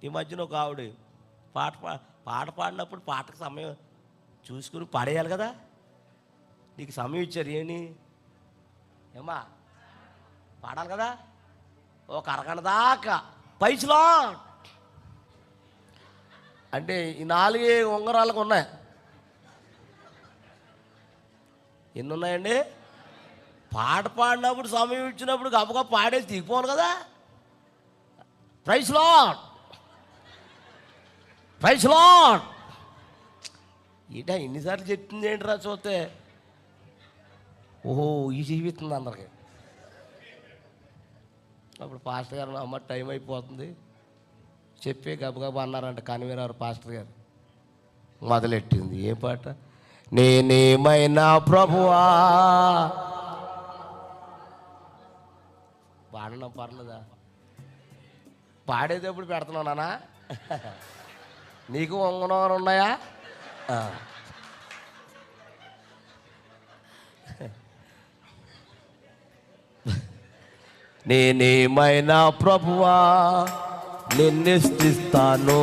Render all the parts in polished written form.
ఈ మధ్యన ఒక ఆవిడ పాట పాడినప్పుడు పాటకు సమయం చూసుకుని పాడేయాలి కదా. నీకు సమయం ఇచ్చారు ఏమి ఏమా పాడాలి కదా, ఒక అరగంట దాకా పైసలో అంటే ఈ 4 ఉంగరాలకు ఉన్నాయి. ఎన్ని ఉన్నాయండి? పాట పాడినప్పుడు సమయం ఇచ్చినప్పుడు గబగబా పాడేసి దిగిపోను కదా. Praise Lord, praise Lord. ఇట ఎన్నిసార్లు చెప్తుంది ఏంట్రా చూస్తే, ఓహో ఈ జీవిస్తుంది అందరికి. అప్పుడు పాస్టర్ గారు అమ్మ టైం అయిపోతుంది చెప్పి గబగబా అన్నారంట కన్వీనర్ పాస్టర్ గారు. మొదలెట్టింది ఏ పాట? నేనేమైనా ప్రభువా. పాడడం పర్లేదా? పాడేటప్పుడు పెడుతున్నావు నాన్న. నీకు వంగనవారు ఉన్నాయా? నేనేమైనా ప్రభువా నిన్ను స్తుతిస్తాను,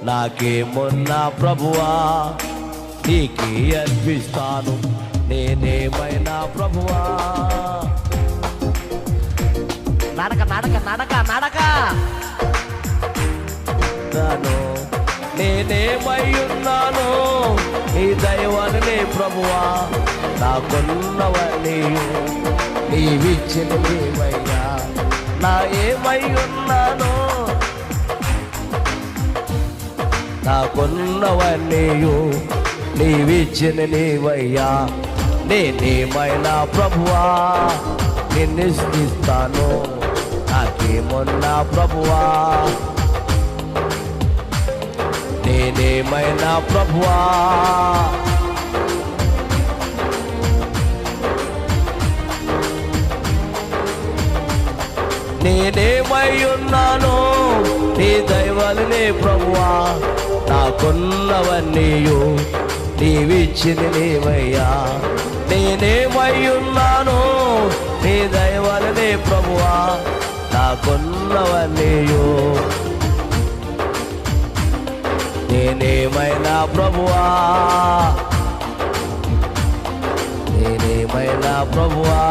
నాకేమున్నా ప్రభువా నీకే అర్పిస్తాను. నేనేమైనా ప్రభువా. నడక నడక నడక నడక నేనేమై ఉన్నాను నీ దైవాన్ని ప్రభువా. నాకున్నవన్నీ నీవిచ్చిన నీవయ్యా. నా ఏమై ఉన్నాను నాకున్నవన్నీ నీవిచ్చిన నీవయ్యా. నేనేమైనా ప్రభువా నిన్ను స్తుతిస్తాను, నాకేమున్నా ప్రభువా. నేనేమైనా ప్రభువా. నేనేమై ఉన్నాను నీ దైవాలనే ప్రభువా. నాకున్నవన్నీ నీవిచ్చిన నీవయ్యా. నేనేమై ఉన్నాను నీ దైవాలనే ప్రభువా. నాకున్నవన్నీ నేనేమైనా ప్రభువా. నేనేమైనా ప్రభువా.